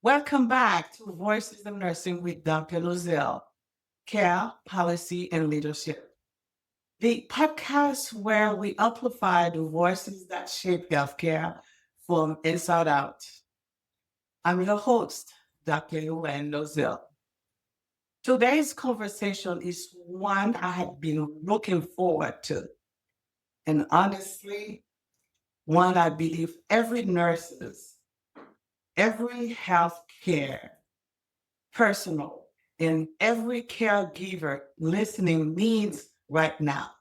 Welcome back to Voices of Nursing with Dr. Lozelle, Care, Policy, and Leadership, the podcast where we amplify the voices that shape healthcare from inside out. I'm your host, Dr. Lozelle. Today's conversation is one I have been looking forward to, and honestly, one I believe every nurses, every healthcare personal, and every caregiver listening needs right now.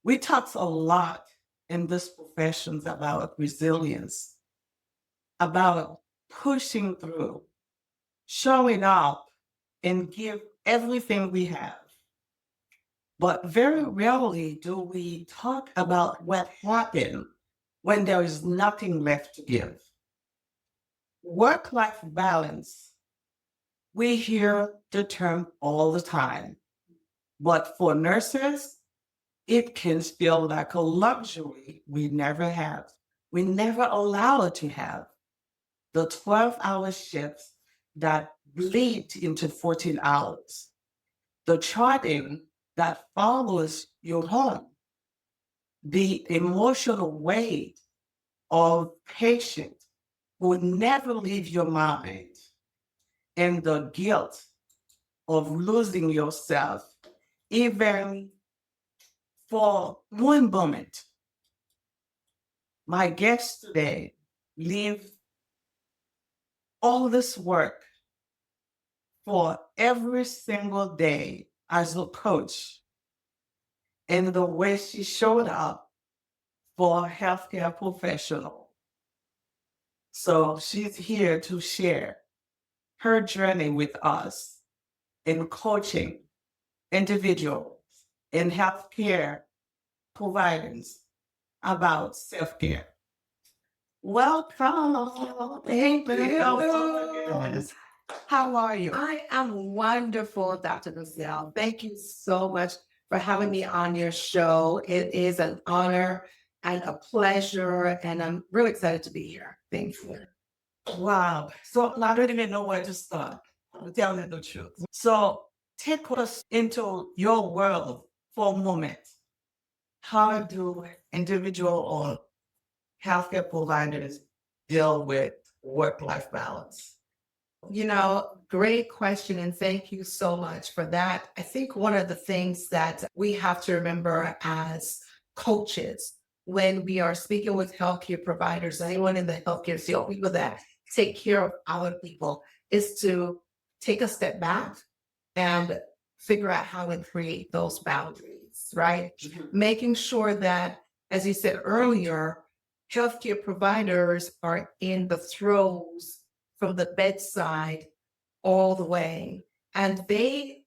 We talk a lot in this profession about resilience, about pushing through, showing up, and give everything we have. But very rarely do we talk about what happened when there is nothing left to give. Work life balance. We hear the term all the time, but for nurses, it can feel like a luxury we never have. We never allow it to have. The 12-hour shifts that bleed into 14 hours, the charting that follows your home, the emotional weight of patients who never leave your mind, and the guilt of losing yourself, even for one moment. My guest today leave all this work for every single day as a coach and the way she showed up for a healthcare professional. So she's here to share her journey with us in coaching individuals and healthcare providers about self-care. Welcome. Thank you. How are you? I am wonderful, Dr. Gazelle. Thank you so much for having me on your show. It is an honor and a pleasure, and I'm really excited to be here. Thank you. Wow. So I don't even know where to start. To tell you the truth. So take us into your world for a moment. How do individual or healthcare providers deal with work-life balance? Great question, and thank you so much for that. I think one of the things that we have to remember as coaches when we are speaking with healthcare providers, anyone in the healthcare field, people that take care of our people, is to take a step back and figure out how to create those boundaries, right? Making sure that, as you said earlier, healthcare providers are in the throes from the bedside all the way, and they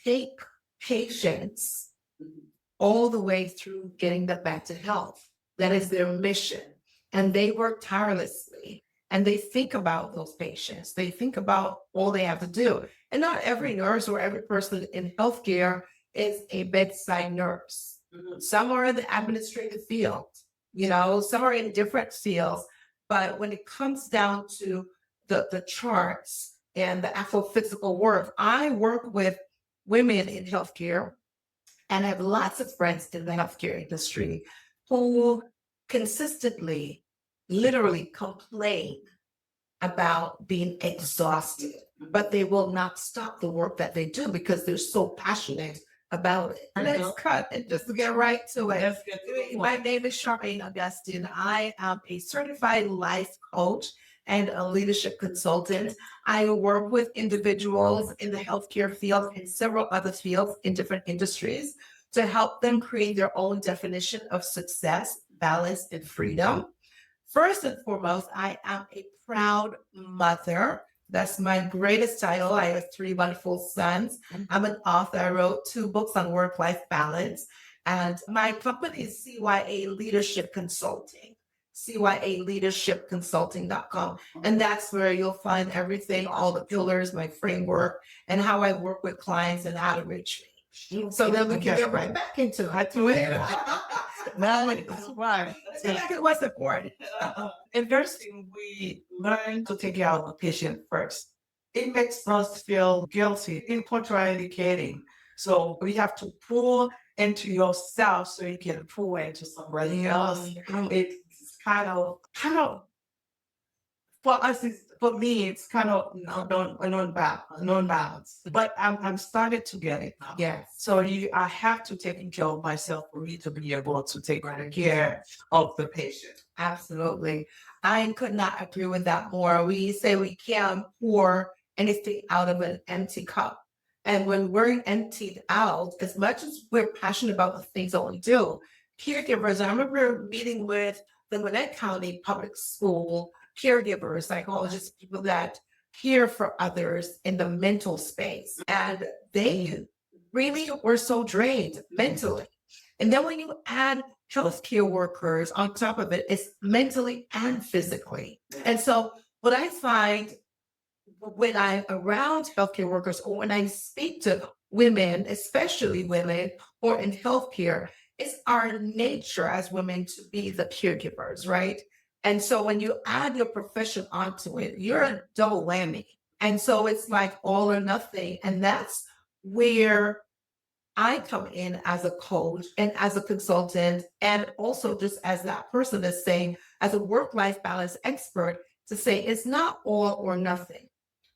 take patients all the way through getting them back to health. That is their mission. And they work tirelessly and they think about those patients. They think about all they have to do. And not every nurse or every person in healthcare is a bedside nurse. Some are in the administrative field, some are in different fields. But when it comes down to the charts and the actual physical work, I work with women in healthcare and I have lots of friends in the healthcare industry who consistently, literally complain about being exhausted, but they will not stop the work that they do because they're so passionate about it. Let's cut and just get right to it. My name is Charmaine Augustine. I am a certified life coach and a leadership consultant. I work with individuals in the healthcare field and several other fields in different industries to help them create their own definition of success, balance, and freedom. First and foremost, I am a proud mother. That's my greatest title. I have 3 wonderful sons. I'm an author. I wrote 2 books on work-life balance. And my company is CYA Leadership Consulting, CYALeadershipConsulting.com. And that's where you'll find everything, all the pillars, my framework, and how I work with clients and how to reach me. So then we can get right back into it. That's why. It was important. In nursing, we learn to take care of the patient first. It makes us feel guilty in contraindicating. So we have to pour into yourself so you can pour into somebody else. It's kind of for us, for me, it's kind of non-balance. But I'm starting to get it now. Yes. So I have to take care of myself for me to be able to take care of the patient. Absolutely. I could not agree with that more. We say we can't pour anything out of an empty cup. And when we're emptied out, as much as we're passionate about the things that we do, caregivers, I remember meeting with the Gwinnett County Public School caregivers, psychologists, people that care for others in the mental space. And they really were so drained mentally. And then when you add healthcare workers on top of it, it's mentally and physically. And so what I find when I'm around healthcare workers or when I speak to women, especially women who are in healthcare, it's our nature as women to be the caregivers, right? And so when you add your profession onto it, you're a double whammy. And so it's like all or nothing. And that's where I come in as a coach and as a consultant, and also just as that person is saying, as a work-life balance expert, to say it's not all or nothing.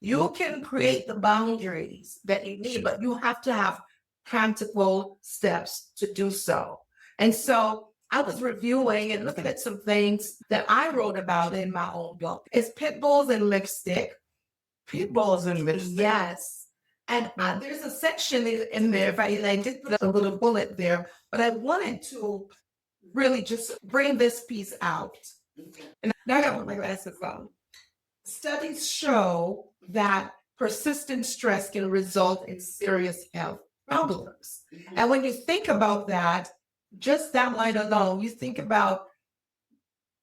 You can create the boundaries that you need, but you have to have practical steps to do so. And so I was reviewing and looking at some things that I wrote about in my own book. It's pit bulls and lipstick. Pit bulls and lipstick. Yes. And there's a section in there, if I did put a little bullet there, but I wanted to really just bring this piece out. And now I got my glasses on. Studies show that persistent stress can result in serious health problems. And when you think about that, just that line alone, you think about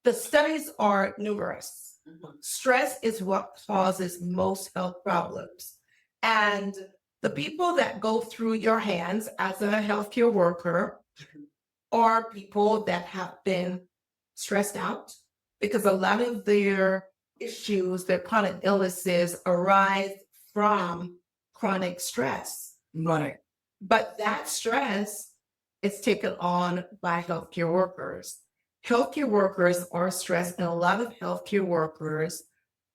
the studies are numerous. Stress is what causes most health problems. And the people that go through your hands as a healthcare worker are people that have been stressed out because a lot of their issues, their chronic illnesses arise from chronic stress. Right. But that stress is taken on by healthcare workers. Healthcare workers are stressed, and a lot of healthcare workers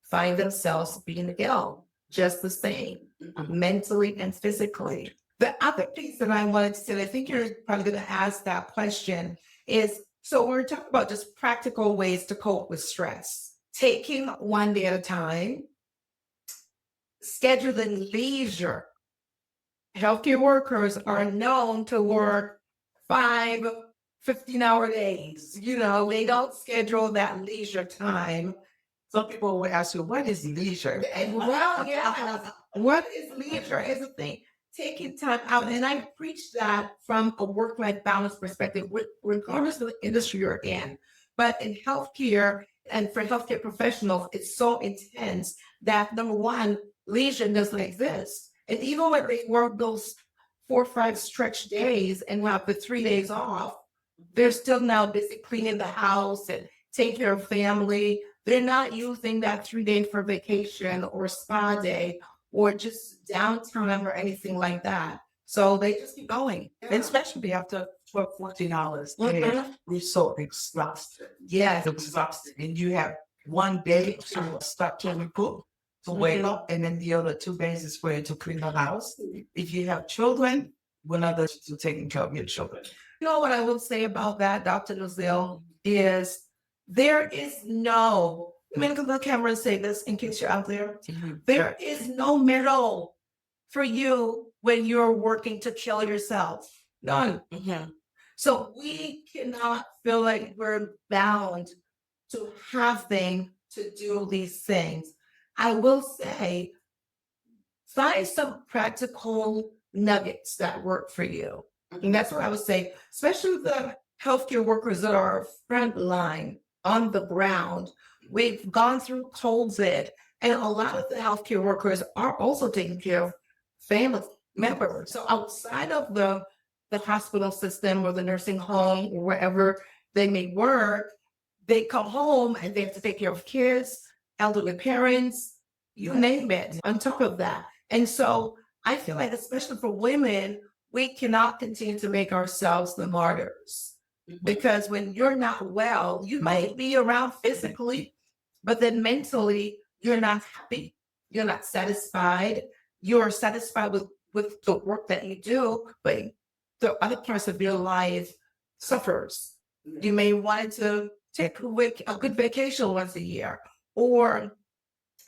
find themselves being ill just the same, mentally and physically. The other piece that I wanted to say, I think you're probably going to ask that question, is so we're talking about just practical ways to cope with stress. Taking one day at a time, scheduling leisure. Healthcare workers are known to work 5 15-hour days. You know, they don't schedule that leisure time. Some people will ask you, what is leisure? And well, yeah, what is leisure is a thing. Taking time out. And I preach that from a work-life balance perspective, regardless of the industry you're in. But in healthcare and for healthcare professionals, it's so intense that number one, leisure doesn't exist. And even when they work those 4 or 5 stretch days and have the 3 days off, they're still now busy cleaning the house and taking care of family. They're not using that 3 days for vacation or spa day or just downtime or anything like that. So they just keep going. And especially after 12, 14 hours, we're so exhausted. Yes. Exhausted. And you have one day to start to recoup, to wake up, and then the other 2 days is for you to clean the house. If you have children, one other to taking care of your children. You know what I will say about that, Dr. Nozil, is there is no, I'm going to go to the camera and say this in case you're out there. There is no middle for you when you're working to kill yourself. None. So we cannot feel like we're bound to having to do these things. I will say, find some practical nuggets that work for you. And that's what I would say, especially the healthcare workers that are front line on the ground. We've gone through COVID, and a lot of the healthcare workers are also taking care of family members. So outside of the the hospital system or the nursing home or wherever they may work, they come home and they have to take care of kids, elderly parents, you name it, on top of that. And so I feel like, especially for women, we cannot continue to make ourselves the martyrs. Because when you're not well, you might be around physically, but then mentally, you're not happy. You're not satisfied. You're satisfied with the work that you do, but the other parts of your life suffers. You may want to take a good vacation once a year, or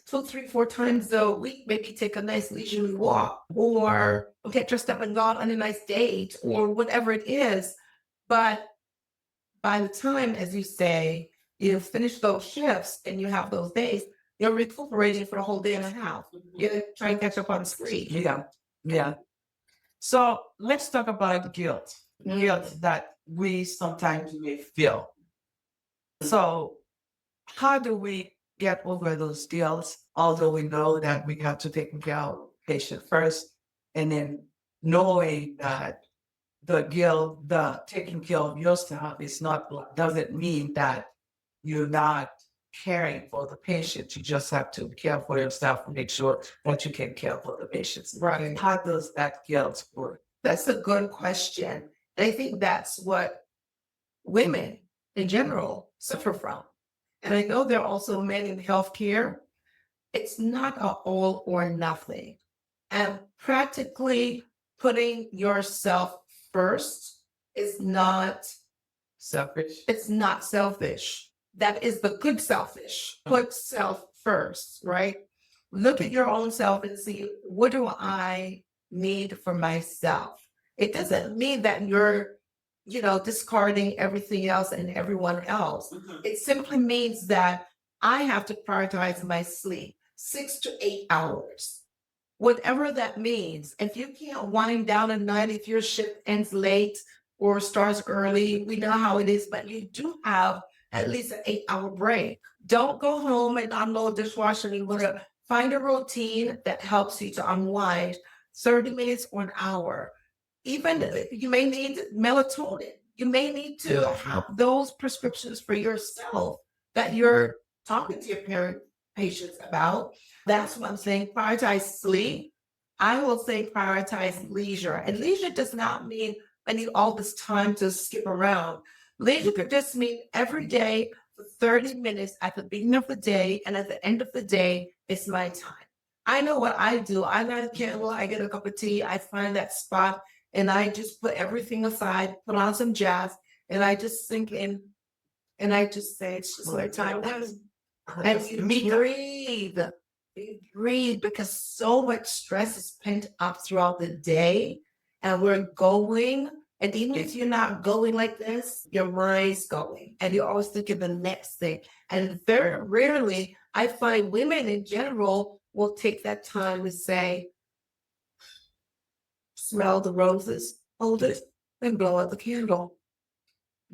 two, three, four times a week, maybe take a nice leisurely walk, or get dressed up and go out on a nice date, or whatever it is. But by the time, as you say, you finish those shifts and you have those days, you're recuperating for a whole day and a half. You're trying to catch up on sleep. Yeah. Yeah. So let's talk about guilt. Guilt that we sometimes may feel. So how do we get over those guilt, although we know that we have to take care of patient first, and then knowing that the guilt, the taking care of yourself is not, doesn't mean that you're not caring for the patient. You just have to care for yourself and make sure that you can care for the patients. Right. How does that guilt work? That's a good question. And I think that's what women in general suffer from. And I know there are also men in healthcare. It's not an all or nothing. And practically putting yourself first is not Selfish. it's not selfish. That is the good selfish. Put self first, right? Look at your own self and see, what do I need for myself? It doesn't mean that you're, discarding everything else and everyone else. It simply means that I have to prioritize my sleep 6 to 8 hours. Whatever that means. If you can't wind down at night, if your shift ends late or starts early, we know how it is, but you do have at least an 8 hour break. Don't go home and unload dishwasher. You want to find a routine that helps you to unwind 30 minutes or an hour. Even you may need melatonin. You may need to have those prescriptions for yourself that you're talking to your patients about. That's one thing. Prioritize sleep. I will say prioritize leisure. And leisure does not mean I need all this time to skip around. Leisure could just mean every day for 30 minutes at the beginning of the day and at the end of the day, it's my time. I know what I do. I light a candle, I get a cup of tea, I find that spot, and I just put everything aside, put on some jazz, and I just sink in, and I just say, it's just my time. And you breathe. You breathe because so much stress is pent up throughout the day. And we're going. And even if you're not going like this, your mind's going. And you're always thinking the next thing. And very rarely, I find women in general will take that time to say, smell the roses, hold it, and blow out the candle.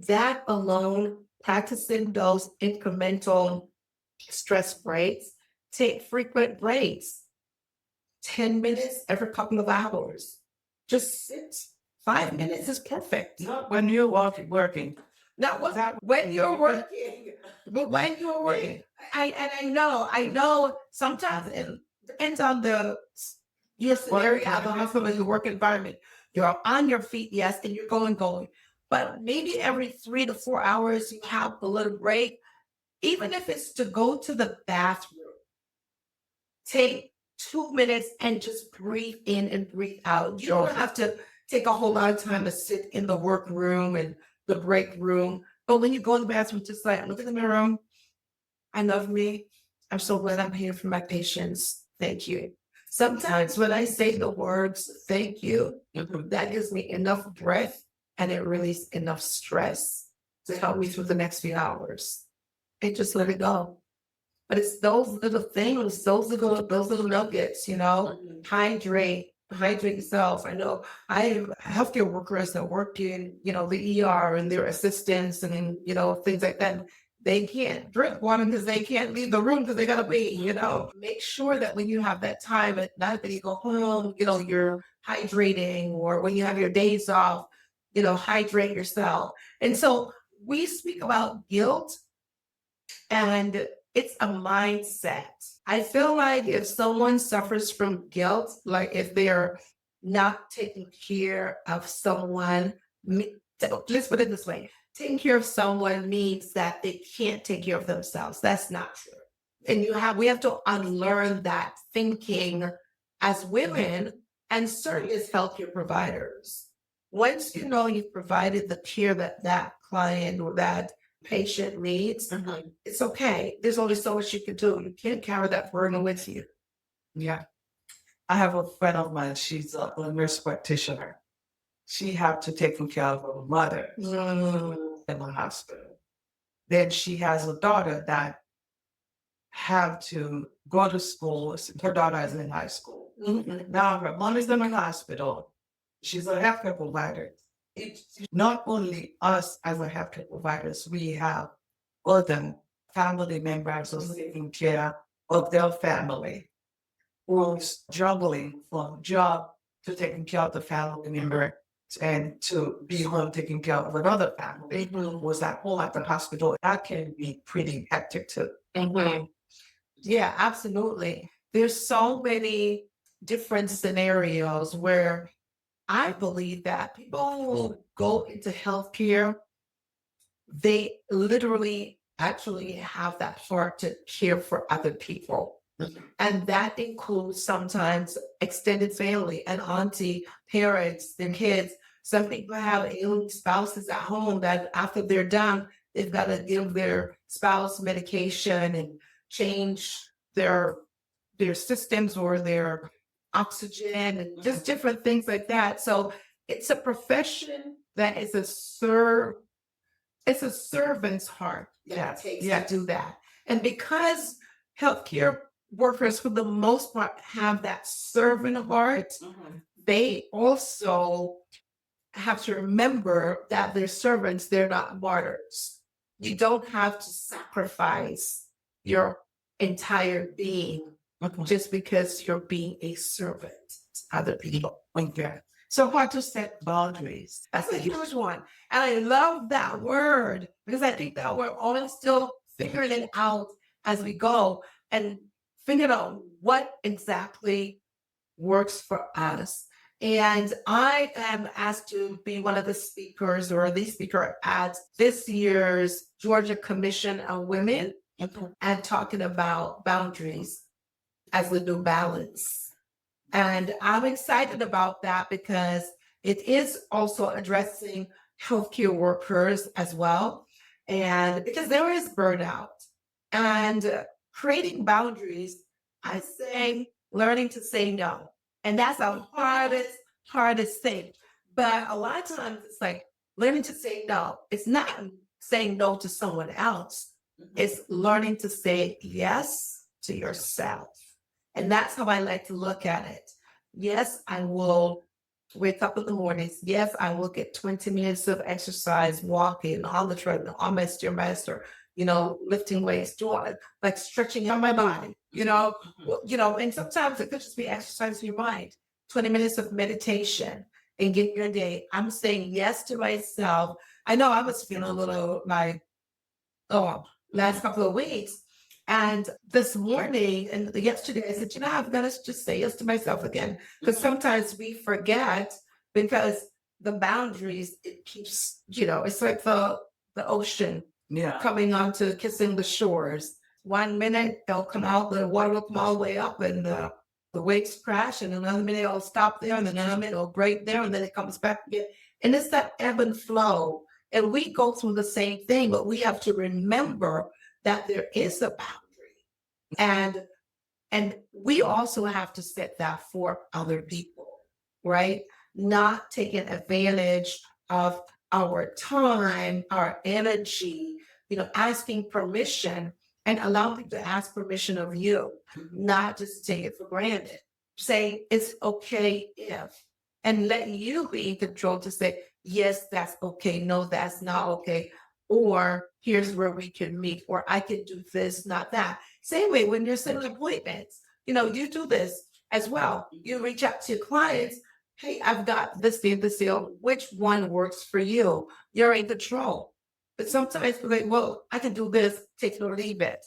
That alone, practicing those incremental stress breaks, take frequent breaks, 10 minutes every couple of hours. Just sit. 5 minutes is perfect. Not when you're working. Not when you're working, but when you're working. I know sometimes it depends on your scenario, the hospital, your work environment. You're on your feet, yes, and you're going. But maybe every 3 to 4 hours you have a little break. Even if it's to go to the bathroom, take 2 minutes and just breathe in and breathe out. You don't have to take a whole lot of time to sit in the workroom and the break room. But when you go in the bathroom, just like, look in the mirror. I love me. I'm so glad I'm here for my patients. Thank you. Sometimes when I say the words, thank you, that gives me enough breath and it releases enough stress to help me through the next few hours. And just let it go. But it's those little things, those little nuggets, hydrate yourself. I know I have healthcare workers that work in, the ER and their assistants and, things like that. They can't drink water because they can't leave the room because they gotta be, Make sure that when you have that time at night that you go home, you're hydrating, or when you have your days off, hydrate yourself. And so we speak about guilt, and it's a mindset. I feel like if someone suffers from guilt, like if they're not taking care of someone, let's put it this way, taking care of someone means that they can't take care of themselves. That's not true. And we have to unlearn that thinking as women, and certainly as healthcare providers. Once you know you've provided the care that that client or that patient needs, it's okay. There's only so much you can do. You can't carry that burden with you. Yeah. I have a friend of mine, she's a nurse practitioner. She had to take care of her mother in the hospital. Then she has a daughter that have to go to school. Her daughter is in high school. Now her mom is in the hospital. She's a healthcare provider. It's not only us as a healthcare providers, we have other family members who's taking care of their family, who's juggling from job to taking care of the family member and to be home taking care of another family who was at home at the hospital. That can be pretty hectic too. Yeah, absolutely. There's so many different scenarios where I believe that people who go into healthcare, they literally actually have that heart to care for other people. And that includes sometimes extended family and auntie, parents, their kids. Some people have ailing spouses at home that after they're done, they've got to give their spouse medication and change their systems or their oxygen and just different things like that. So it's a profession that is it's a servant's heart that takes to do that. And because healthcare workers, for the most part, have that servant heart, they also have to remember that they're servants, they're not martyrs. You don't have to sacrifice your entire being just because you're being a servant to other people. Okay. So how to set boundaries? That's a huge one. And I love that word because I think that we're all still figuring it out as we go and figuring out what exactly works for us. And I am asked to be one of the speakers or the speaker at this year's Georgia Commission on Women and talking about boundaries as the new balance. And I'm excited about that because it is also addressing healthcare workers as well. And because there is burnout and creating boundaries, I say learning to say no. And that's the hardest thing. But a lot of times it's like learning to say no. It's not saying no to someone else. It's learning to say yes to yourself. And that's how I like to look at it. Yes, I will wake up in the mornings. Yes, I will get 20 minutes of exercise, walking on the treadmill, on my Stairmaster, lifting weights, doing like stretching out my body, and sometimes it could just be exercising your mind, 20 minutes of meditation and getting your day. I'm saying yes to myself. I know I was feeling a little like, last couple of weeks. And this morning and yesterday, I said, I've got to just say yes to myself again. Because sometimes we forget because the boundaries, it keeps, it's like the ocean coming onto kissing the shores. 1 minute they'll come out, the water will come all the way up and the waves crash, and another minute it'll stop there, and then another minute it'll break there, and then it comes back again. And it's that ebb and flow. And we go through the same thing, but we have to remember that there is a boundary. And we also have to set that for other people, right? Not taking advantage of our time, our energy, asking permission and allow people to ask permission of you, not just take it for granted. Say it's okay if, and let you be in control to say, yes, that's okay. No, that's not okay. Or here's where we can meet, or I can do this, not that. Same way when you're setting appointments, you do this as well. You reach out to your clients, hey, I've got this deal. Which one works for you? You're in control. But sometimes we're like, well, I can do this, take it or leave it.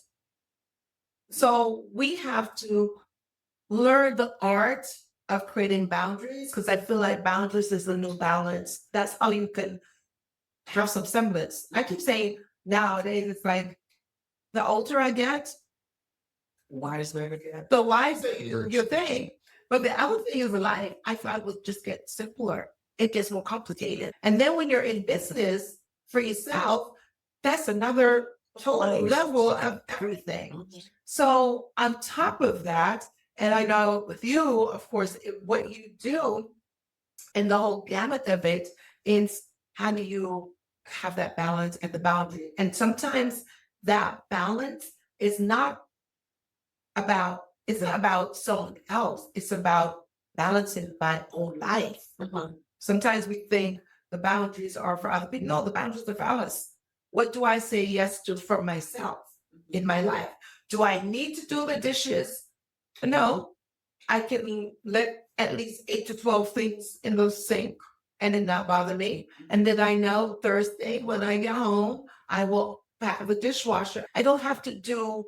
So we have to learn the art of creating boundaries because I feel like boundaries is the new balance. That's how you can have some semblance. I keep saying nowadays, it's like the older I get, Wiser again. the wiser your thing. But the other thing is life, I thought would just get simpler. It gets more complicated. And then when you're in business for yourself, that's another total level of everything. So on top of that, and I know with you, of course, what you do and the whole gamut of it is how do you have that balance and the boundary? And sometimes that balance is not about, it's not about someone else. It's about balancing my own life. Sometimes we think the boundaries are for other people. No, the boundaries are for us. What do I say yes to for myself in my life? Do I need to do the dishes? No, I can let at least 8 to 12 things in the sink and it not bother me. And then I know Thursday when I get home, I will pack the dishwasher. I don't have to do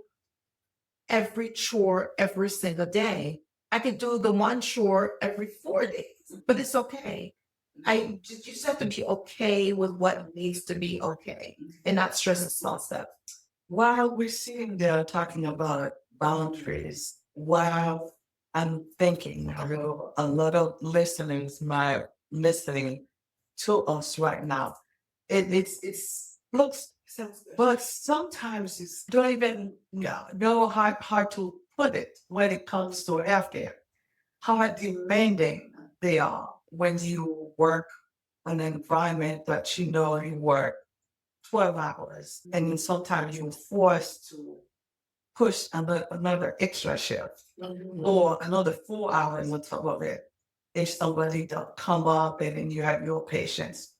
every chore every single day. I can do the one chore every 4 days, but it's okay. You just have to be okay with what needs to be okay and not stress the small stuff. While we're sitting there talking about boundaries, while I'm thinking, I know a lot of listeners might listening to us right now. It's looks, but sometimes it's don't even know how to put it when it comes to healthcare. How demanding they are when you work in an environment that you know you work 12 hours and then sometimes you're forced to push another extra shift or another 4 hours on top of it if somebody don't come up and then you have your patients.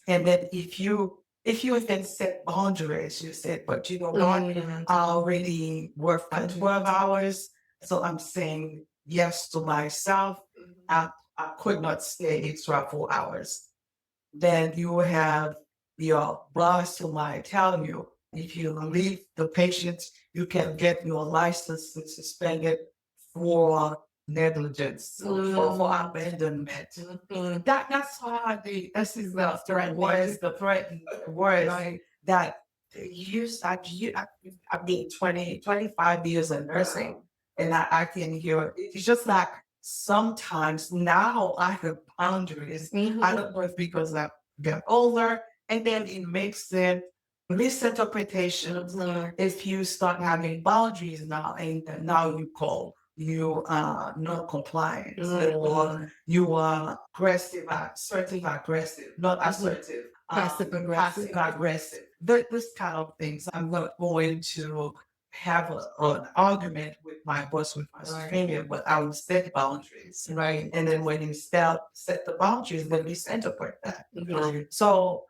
And then if you then set boundaries, you said, but you know what, I already work for 12 hours, so I'm saying yes to myself. I could not stay extra 4 hours. Then you have your boss who might tell you if you leave the patient, you can get your license suspended for negligence or for abandonment. That's how this is the threat was the threat was that years I've been 25 years in nursing and I can hear it's just like sometimes now I have boundaries. I don't know if because I get older and then it makes it misinterpretations if you start having boundaries now and now you call you are not compliant or you are aggressive, assertive aggressive, not assertive, passive aggressive. This kind of things. I'm not going to have an argument with my boss, with my superior, but I will set boundaries. Right. And then when you set the boundaries, then we interpret that. So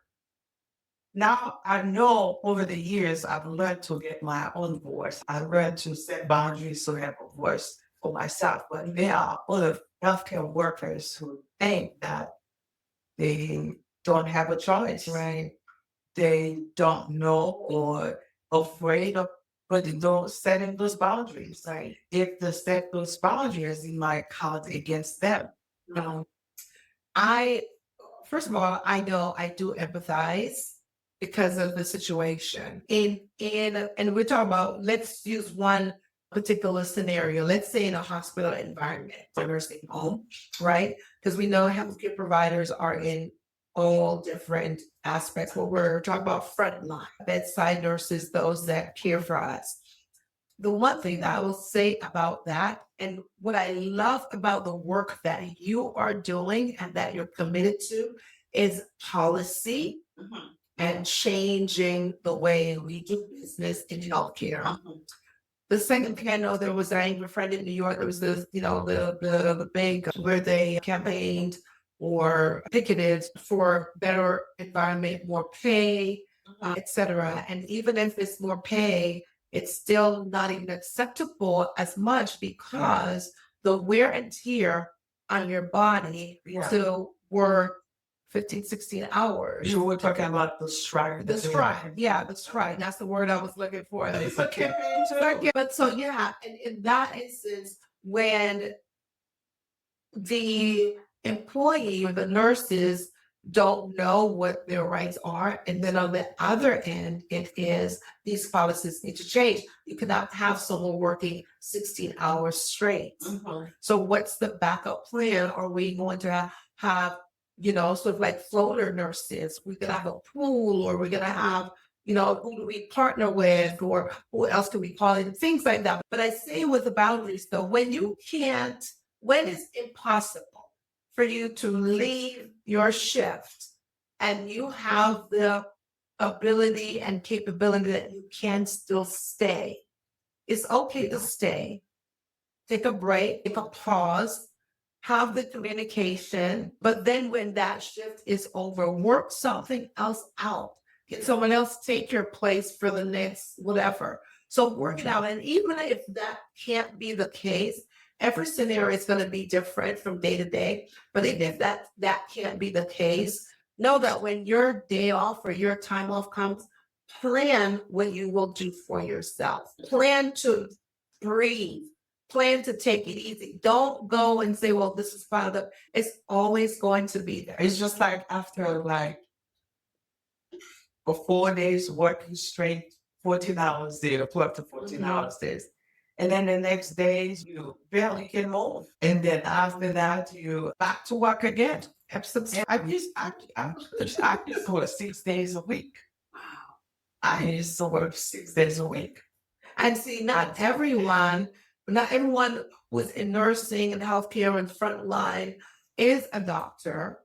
now I know over the years I've learned to get my own voice. I learned to set boundaries to have a voice for myself. But there are other healthcare workers who think that they don't have a choice. Right. They don't know or afraid of but they don't setting those boundaries. Right. If they set those boundaries, it might count against them. I, first of all, I know I do empathize because of the situation. And we're talking about, let's use one particular scenario. Let's say in a hospital environment, a nursing home, right? Because we know healthcare providers are in all different aspects. What we're talking about frontline, bedside nurses, those that care for us. The one thing that I will say about that, and what I love about the work that you are doing and that you're committed to, is policy and changing the way we do business in healthcare. The second thing I know, there was I have a friend in New York. There was this, the big where they campaigned or picketed for better environment, more pay, etc. And even if it's more pay, it's still not even acceptable as much because the wear and tear on your body Yeah. to work 15, 16 hours. You were talking about the strike. The strike. Yeah, the strike. That's the word I was looking for. It's a campaign too. But so, yeah, and in that instance, when the employee or the nurses don't know what their rights are. And then on the other end, it is these policies need to change. You cannot have someone working 16 hours straight. Mhm. So what's the backup plan? Are we going to have, sort of like floater nurses? We're going to have a pool, or we're going to have, who do we partner with, or who else do we call it? Things like that. But I say with the boundaries though, when it's impossible for you to leave your shift and you have the ability and capability that you can still stay, it's okay to stay. Take a break, take a pause, have the communication, but then when that shift is over, work something else out. Get someone else to take your place for the next whatever. So work it out. And even if that can't be the case, every scenario is going to be different from day to day. But even if that can't be the case, know that when your day off or your time off comes, plan what you will do for yourself. Plan to breathe. Plan to take it easy. Don't go and say, well, this is piled up. It's always going to be there. It's just like after for 4 days working straight, 14 hours there, up to 14 hours days. And then the next days you barely can move. And then after that, you back to work again. Absolutely. I used to work 6 days a week. I used to work 6 days a week. And see, not everyone who's in nursing and healthcare and front line is a doctor,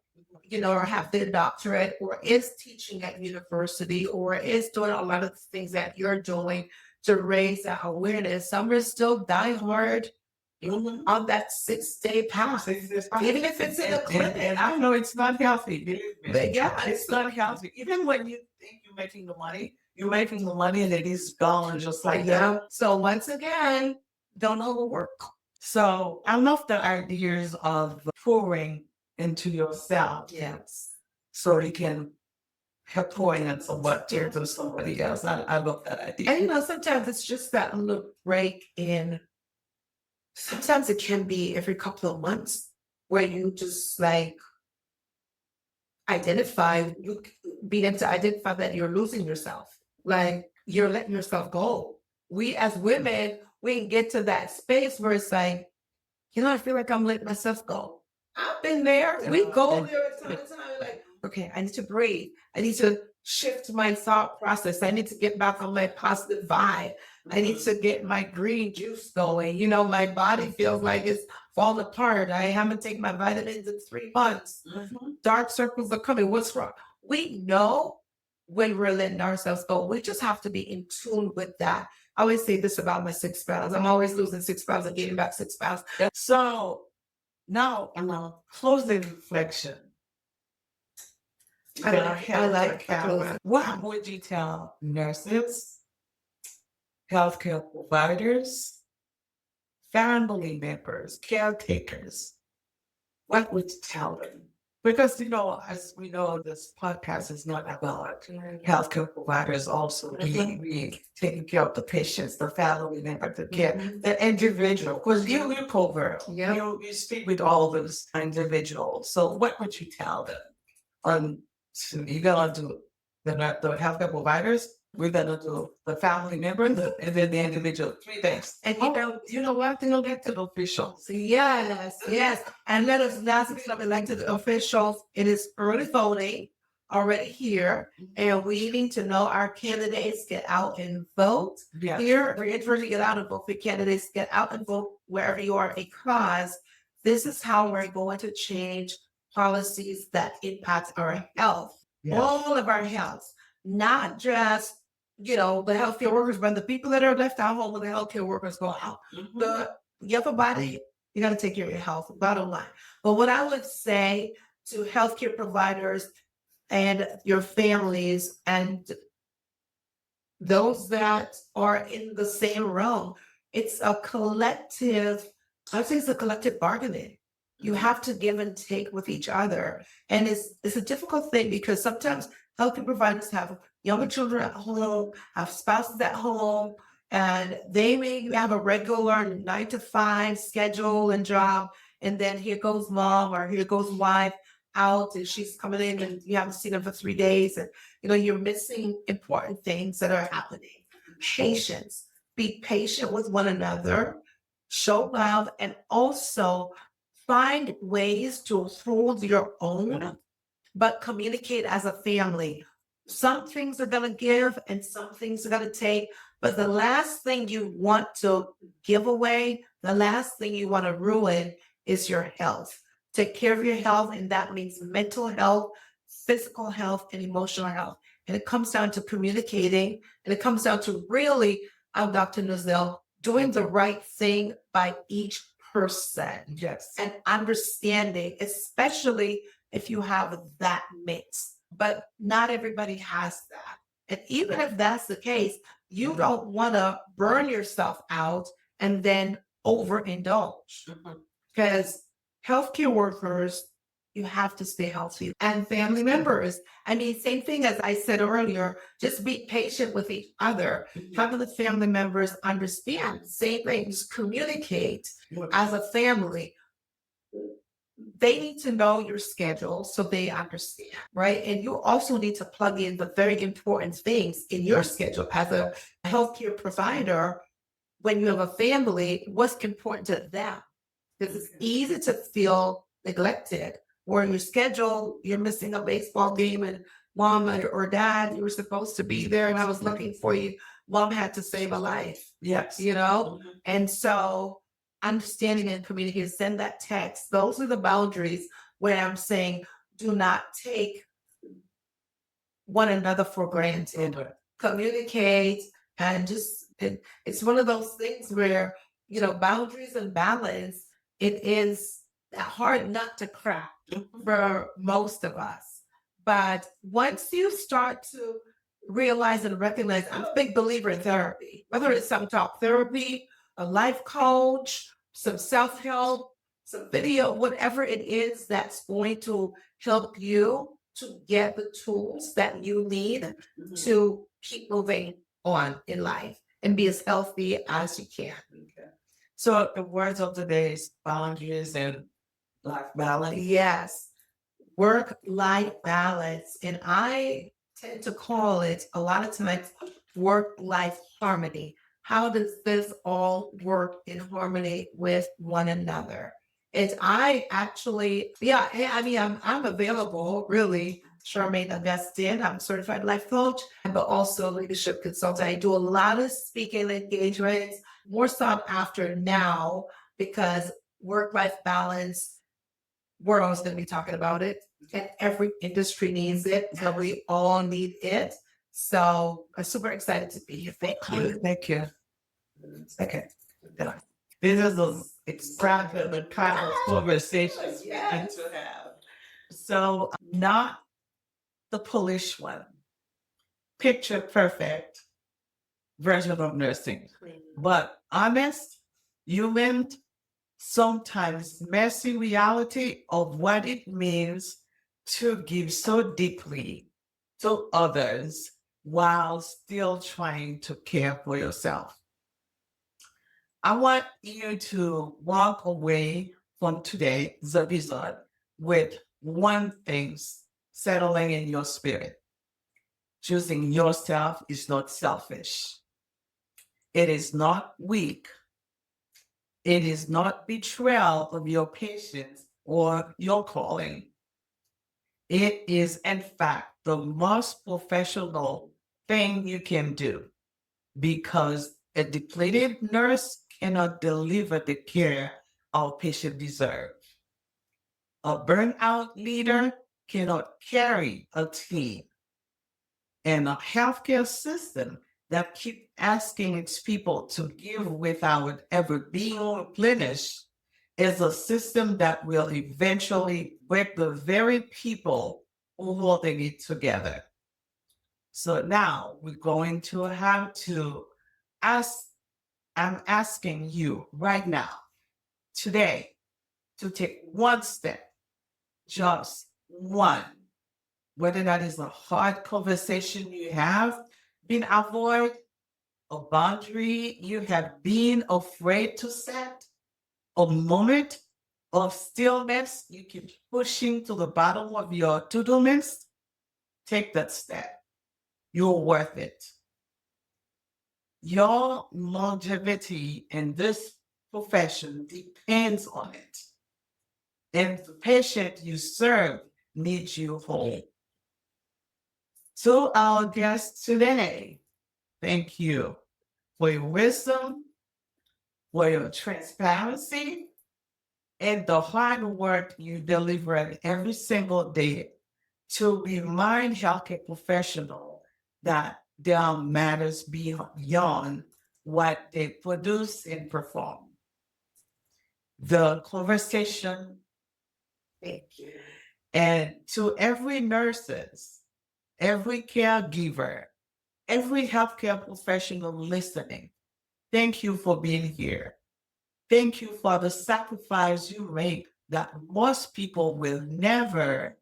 or have their doctorate, or is teaching at university, or is doing a lot of the things that you're doing to raise that awareness. Some are still die hard on that 6-day path, even if it's in a clinic. And I know it's not healthy. believe me. But yeah, It's not healthy. Even when you think you're making the money, and it is gone just like that. yeah. So once again, don't overwork. So I love the ideas of pouring into yourself Yes. so you can help pouring in somewhat to somebody else. I love that idea. And sometimes it's just that little break in. Sometimes it can be every couple of months where you just begin to identify that you're losing yourself. Like you're letting yourself go. We as women, we can get to that space where it's like, I feel like I'm letting myself go. I've been there. We go there at time to time. Like, okay, I need to breathe. I need to shift my thought process. I need to get back on my positive vibe. I need to get my green juice going. My body feels like it's falling apart. I haven't taken my vitamins in 3 months. Dark circles are coming. What's wrong? We know when we're letting ourselves go. We just have to be in tune with that. I always say this about my 6 pounds. I'm always losing 6 pounds and gaining back 6 pounds. So now, closing reflection. I like that. What would you tell nurses, healthcare providers, family members, caretakers? What would you tell them? Because, as we know, this podcast is not about healthcare providers also. We taking care of the patients, the family member, the care, the individual. Because you cover, you speak with all those individuals. So what would you tell them? You're going to do the healthcare providers, we're going to do the family member, and then the individual. 3 things. And you know what? They'll get to the officials. Yes. And let us last week of elected officials. It is early voting already here, and we need to know our candidates. Get out and vote. Yeah. Here, we're encouraging to get out and vote for candidates. Get out and vote wherever you are, because this is how we're going to change policies that impact our health, all of our health, not just the healthcare workers, but the people that are left out home when the healthcare workers go out. You have a body, you got to take care of your health, bottom line. But what I would say to healthcare providers and your families and those that are in the same realm, I would say it's a collective bargaining. You have to give and take with each other. And it's a difficult thing because sometimes healthcare providers have younger children at home, have spouses at home, and they may have a regular 9 to 5 schedule and job. And then here goes mom or here goes wife out and she's coming in and you haven't seen her for 3 days. And you're missing important things that are happening. Patience. Be patient with one another, show love, and also find ways to hold your own, but communicate as a family. Some things are going to give and some things are going to take. But the last thing you want to give away, the last thing you want to ruin is your health. Take care of your health, and that means mental health, physical health, and emotional health. And it comes down to communicating, and it comes down to really, Dr. Nozell, doing the right thing by each person. Yes. And understanding, especially if you have that mix. But not everybody has that. And even if that's the case, you don't want to burn yourself out and then overindulge. Because healthcare workers, you have to stay healthy. And family members. I mean, same thing as I said earlier, just be patient with each other. Having the family members understand, say things, communicate as a family. They need to know your schedule so they understand, right? And you also need to plug in the very important things in your schedule as a healthcare provider. When you have a family, what's important to them? Because it's easy to feel neglected, or in your schedule, you're missing a baseball game and mom or dad, you were supposed to be there and I was looking for you. Mom had to save a life, Yes. And so understanding and communicating, send that text. Those are the boundaries where I'm saying do not take one another for granted. Communicate and it's one of those things where, boundaries and balance, it is a hard nut to crack for most of us. But once you start to realize and recognize, I'm a big believer in therapy, whether it's some talk therapy, a life coach, some self-help, some video, whatever it is that's going to help you to get the tools that you need to keep moving on in life and be as healthy as you can. Okay. So the words of the day is boundaries and life balance. Yes, work-life balance. And I tend to call it a lot of times work-life harmony. How does this all work in harmony with one another? And I actually, I mean, I'm available, really. Charmaine Augustine, I'm a certified life coach, but also leadership consultant. I do a lot of speaking engagements, more sought after now because work-life balance, we're always going to be talking about it, and every industry needs it. So we all need it. So I'm super excited to be here. Thank you. Thank you. Okay. This is the extravagant and kind of conversations we need to have. So not the Polish one, picture perfect version of nursing, but honest, human, sometimes messy reality of what it means to give so deeply to others while still trying to care for yourself. I want you to walk away from today's episode with one thing settling in your spirit. Choosing yourself is not selfish. It is not weak. It is not betrayal of your patience or your calling. It is, in fact, the most professional thing you can do because a depleted nurse cannot deliver the care our patient deserve. A burnout leader cannot carry a team. And a healthcare system that keeps asking its people to give without ever being replenished is a system that will eventually break the very people who are holding it together. So now we're going to have to ask, I'm asking you right now, today, to take one step, just one, whether that is a hard conversation you have been avoid, a boundary you have been afraid to set, a moment of stillness you keep pushing to the bottom of your to-do list, take that step. You're worth it. Your longevity in this profession depends on it. And the patient you serve needs you whole. To our guests today, thank you for your wisdom, for your transparency, and the hard work you deliver every single day to remind healthcare professionals that there are matters beyond what they produce and perform. The conversation, thank you. And to every nurses, every caregiver, every healthcare professional listening, thank you for being here. Thank you for the sacrifice you make that most people will never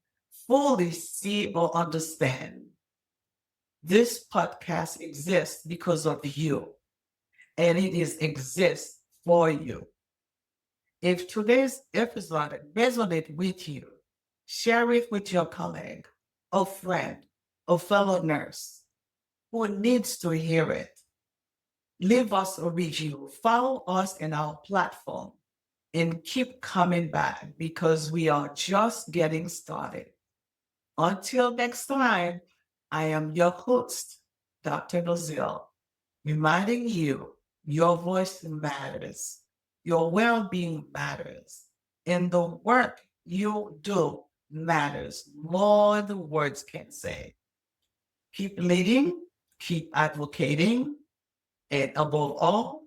fully see or understand. This podcast exists because of you, and it is exists for you. If today's episode resonated with you, share it with your colleague, a friend, a fellow nurse who needs to hear it. Leave us a review, follow us in our platform, and keep coming back because we are just getting started. Until next time, I am your host, Dr. Nozil, reminding you your voice matters, your well being matters, and the work you do matters more than words can say. Keep leading, keep advocating, and above all,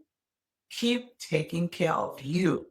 keep taking care of you.